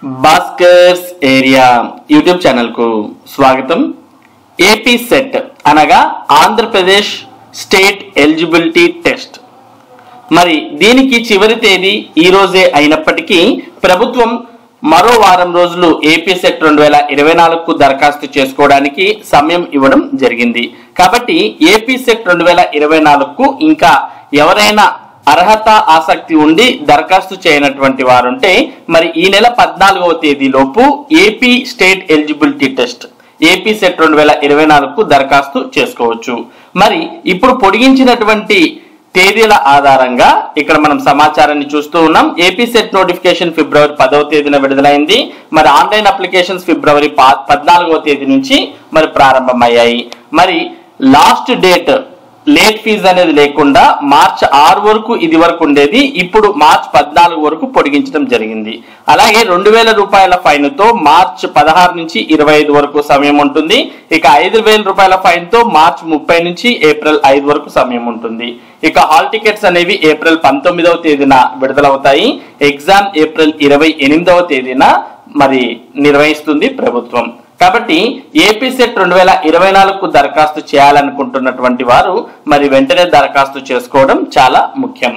Bhaskar's area YouTube channel కు స్వాగతం. AP set అనగా ఆంధ్రప్రదేశ్ స్టేట్ ఎలిజిబిలిటీ టెస్ట్. మరి దీనికి చివరి తేదీ ఈ రోజే అయినప్పటికీ ప్రభుత్వం మరో వారం రోజులు ఏపీ సెట్ 2024కు దరఖాస్తు చేసుకోవడానికి సమయం ఇవ్వడం జరిగింది. కాబట్టి ఏపీ సెట్ 2024కు ఇంకా ఎవరైనా అర్హత ఆసక్తి ఉండి దరఖాస్తు చేయనటువంటి వారుంటే మరి ఈ నెల 14వ తేదీలోపు AP state eligibility test AP SET 2024కు దరఖాస్తు చేసుకోవచ్చు. మరి ఇప్పుడు పొడిగించినటువంటి తేదీల ఆధారంగా ఇక్కడ మనం సమాచారాన్ని చూస్తూ ఉన్నాం. ఏపీ సెట్ నోటిఫికేషన్ ఫిబ్రవరి 10వ తేదీన విడుదలైంది. మరి ఆన్లైన్ అప్లికేషన్స్ ఫిబ్రవరి 14వ తేదీ నుంచి మరి ప్రారంభమయ్యాయి. మరి లాస్ట్ డేట్ లేట్ ఫీజు అనేది లేకుండా మార్చి 6 వరకు ఇది వరకు ఉండేది, ఇప్పుడు మార్చి 14 వరకు పొడిగించడం జరిగింది. అలాగే 2000 రూపాయల ఫైన్ తో మార్చి 16 నుంచి 25 వరకు సమయం ఉంటుంది. ఇక 5000 రూపాయల ఫైన్ తో మార్చి 30 నుంచి ఏప్రిల్ 5 వరకు సమయం ఉంటుంది. ఇక హాల్ టికెట్స్ అనేవి ఏప్రిల్ 19వ తేదీన విడుదలవుతాయి. ఎగ్జామ్ ఏప్రిల్ 28వ తేదీన మరి నిర్వహిస్తుంది ప్రభుత్వం. కాబట్టి ఏపీ సెట్ 2024కు దరఖాస్తు చేయాలనుకుంటున్నటువంటి వారు మరి వెంటనే దరఖాస్తు చేసుకోవడం చాలా ముఖ్యం.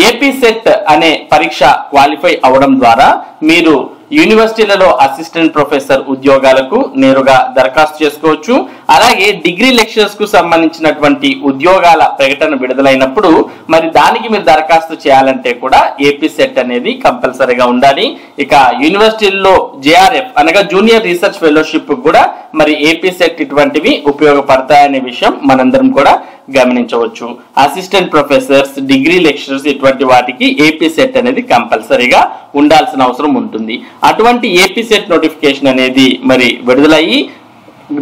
ఏపీ సెట్ అనే పరీక్ష క్వాలిఫై అవడం ద్వారా మీరు యూనివర్సిటీలలో అసిస్టెంట్ ప్రొఫెసర్ ఉద్యోగాలకు నేరుగా దరఖాస్తు చేసుకోవచ్చు. అలాగే డిగ్రీ లెక్చరర్స్ కు సంబంధించినటువంటి ఉద్యోగాల ప్రకటన విడుదలైనప్పుడు మరి దానికి మీరు దరఖాస్తు చేయాలంటే కూడా ఏపీ సెట్ అనేది కంపల్సరీగా ఉండాలి. ఇక యూనివర్సిటీల్లో జేఆర్ఎఫ్ అనగా జూనియర్ రీసెర్చ్ ఫెలోషిప్ కూడా మరి ఏపీ సెట్ ఇటువంటివి ఉపయోగపడతాయనే విషయం మనందరం కూడా గమనించవచ్చు. అసిస్టెంట్ ప్రొఫెసర్స్, డిగ్రీ లెక్చరర్స్ ఇటువంటి వాటికి ఏపీ సెట్ అనేది కంపల్సరీగా ఉండాల్సిన అవసరం ఉంటుంది. అటువంటి ఏపీ సెట్ నోటిఫికేషన్ అనేది మరి విడుదలయ్యి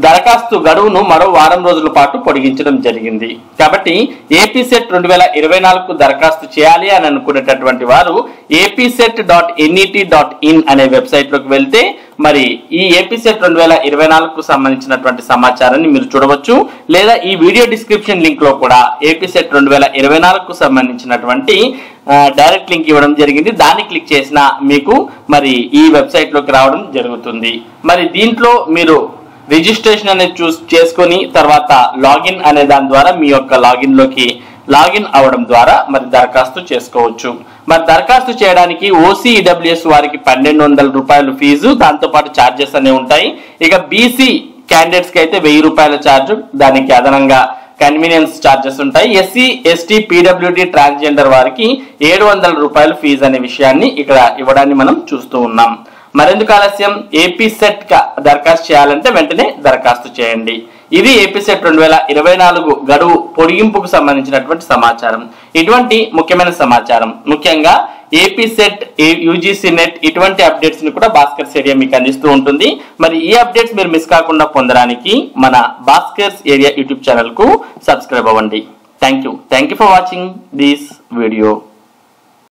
దరఖాస్తు గడువును మరో వారం రోజుల పాటు పొడిగించడం జరిగింది. కాబట్టి ఏపీ సెట్ 2024కు దరఖాస్తు చేయాలి అని అనుకునేటటువంటి వారు apset.net.in అనే వెబ్సైట్ లోకి వెళ్తే మరి ఈ ఏపీ సెట్ 2024కు సంబంధించినటువంటి సమాచారాన్ని మీరు చూడవచ్చు. లేదా ఈ వీడియో డిస్క్రిప్షన్ లింక్ లో కూడా ఏపీ సెట్ 2024కు సంబంధించినటువంటి డైరెక్ట్ లింక్ ఇవ్వడం జరిగింది. దాన్ని క్లిక్ చేసినా మీకు మరి ఈ వెబ్సైట్ లోకి రావడం జరుగుతుంది. మరి దీంట్లో మీరు రిజిస్ట్రేషన్ అనేది చేసుకొని తర్వాత లాగిన్ అనే దాని ద్వారా మీ యొక్క లాగిన్ అవడం ద్వారా మరి దరఖాస్తు చేసుకోవచ్చు. మరి దరఖాస్తు చేయడానికి OCEWS వారికి 1200 రూపాయలు ఫీజు, దాంతో పాటు ఛార్జెస్ అనేవి ఉంటాయి. ఇక బీసీ క్యాండిడేట్స్ కి అయితే 1000 రూపాయల ఛార్జ్, దానికి అదనంగా కన్వీనియన్స్ ఛార్జెస్ ఉంటాయి. SC, ST, PWD ట్రాన్స్జెండర్ వారికి 700 రూపాయలు ఫీజు అనే విషయాన్ని ఇక్కడ ఇవ్వడాన్ని మనం చూస్తూ ఉన్నాం. మరెందుకు ఆలస్యం, ఏపీ సెట్ దరఖాస్తు చేయాలంటే వెంటనే దరఖాస్తు చేయండి. ఇది ఏపీ సెట్ 2024 గడువు పొడిగింపుకు సంబంధించినటువంటి సమాచారం. ఇటువంటి ముఖ్యమైన సమాచారం, ముఖ్యంగా ఏపీ సెట్, యూజీసీ నెట్ ఇటువంటి అప్డేట్స్ ని కూడా భాస్కర్స్ ఏరియా మీకు అందిస్తూ ఉంటుంది. మరి ఈ అప్డేట్స్ మీరు మిస్ కాకుండా పొందడానికి మన భాస్కర్స్ ఏరియా యూట్యూబ్ ఛానల్ కు సబ్స్క్రైబ్ అవ్వండి. Thank you for watching this video.